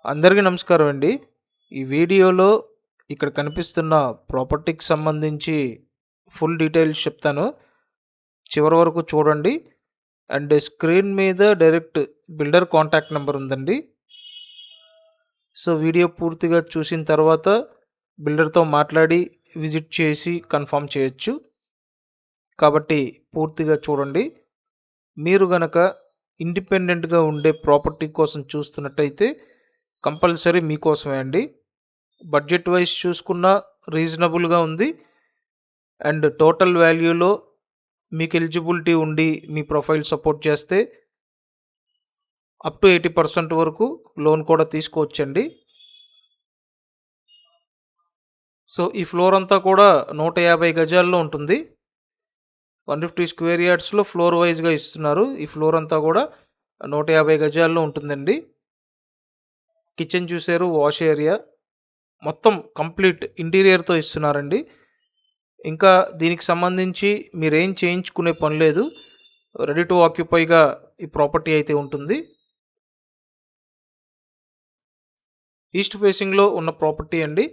అందరికీ నమస్కారం అండి. ఈ వీడియోలో ఇక్కడ కనిపిస్తున్న ప్రాపర్టీకి సంబంధించి ఫుల్ డీటెయిల్స్ చెప్తాను. చివరి వరకు చూడండి. అండ్ స్క్రీన్ మీద డైరెక్ట్ బిల్డర్ కాంటాక్ట్ నెంబర్ ఉందండి. సో వీడియో పూర్తిగా చూసిన తర్వాత బిల్డర్తో మాట్లాడి విజిట్ చేసి కన్ఫర్మ్ చేయొచ్చు. కాబట్టి పూర్తిగా చూడండి. మీరు గనక ఇండిపెండెంట్గా ఉండే ప్రాపర్టీ కోసం చూస్తున్నట్టయితే కంపల్సరీ మీకోసమే అండి. బడ్జెట్ వైజ్ చూసుకున్నా రీజనబుల్గా ఉంది. అండ్ టోటల్ వాల్యూలో మీకు ఎలిజిబిలిటీ ఉండి మీ ప్రొఫైల్ సపోర్ట్ చేస్తే అప్ టు 80% వరకు లోన్ కూడా తీసుకోవచ్చండి. సో ఈ ఫ్లోర్ అంతా కూడా 150 గజాల్లో ఉంటుంది. 150 స్క్వేర్ యార్డ్స్లో ఫ్లోర్ వైజ్గా ఇస్తున్నారు. ఈ ఫ్లోర్ అంతా కూడా 150 గజాల్లో ఉంటుందండి. కిచెన్ చూసారు, వాష్ ఏరియా మొత్తం కంప్లీట్ ఇంటీరియర్తో ఇస్తున్నారండి. ఇంకా దీనికి సంబంధించి మీరేం చేయించుకునే పని లేదు. రెడీ టు ఆక్యుపైగా ఈ ప్రాపర్టీ అయితే ఉంటుంది. ఈస్ట్ ఫేసింగ్లో ఉన్న ప్రాపర్టీ అండి.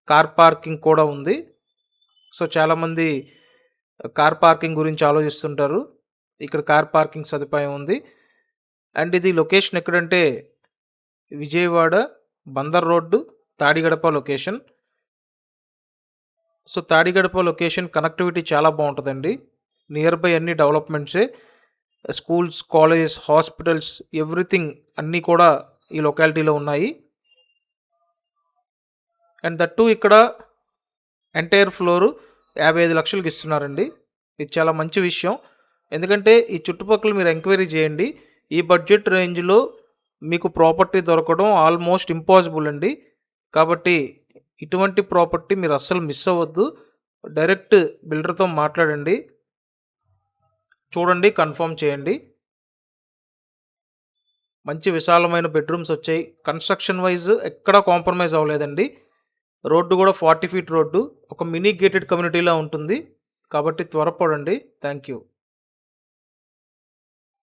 కార్ పార్కింగ్ కూడా ఉంది. సో చాలామంది కార్ పార్కింగ్ గురించి ఆలోచిస్తుంటారు. ఇక్కడ కార్ పార్కింగ్ సదుపాయం ఉంది. అండ్ ఇది లొకేషన్ ఎక్కడంటే Vijayawada Bandar road Tadigadapa location. So Tadigadapa location connectivity చాలా బాగుంటుందండి. నియర్ బై అన్ని డెవలప్మెంట్సే, స్కూల్స్, కాలేజెస్, హాస్పిటల్స్, ఎవ్రీథింగ్ అన్నీ కూడా ఈ లొకాలిటీలో ఉన్నాయి. అండ్ దట్టు ఇక్కడ ఎంటైర్ ఫ్లోరు 55 లక్షలకి ఇస్తున్నారండి. ఇది చాలా మంచి విషయం. ఎందుకంటే ఈ చుట్టుపక్కల మీరు ఎంక్వైరీ చేయండి. ఈ బడ్జెట్ రేంజ్లో మీకు ప్రాపర్టీ దొరకడం ఆల్మోస్ట్ ఇంపాసిబుల్ అండి. కాబట్టి ఇటువంటి ప్రాపర్టీ మీరు అస్సలు మిస్ అవ్వద్దు. డైరెక్ట్ బిల్డర్తో మాట్లాడండి, చూడండి, కన్ఫర్మ్ చేయండి. మంచి విశాలమైన బెడ్రూమ్స్ వచ్చాయి. కన్స్ట్రక్షన్ వైజ్ ఎక్కడా కాంప్రమైజ్ అవ్వలేదండి. రోడ్డు కూడా 40 ఫీట్ రోడ్డు, ఒక మినీ గేటెడ్ కమ్యూనిటీలా ఉంటుంది. కాబట్టి త్వరపడండి. Thank you.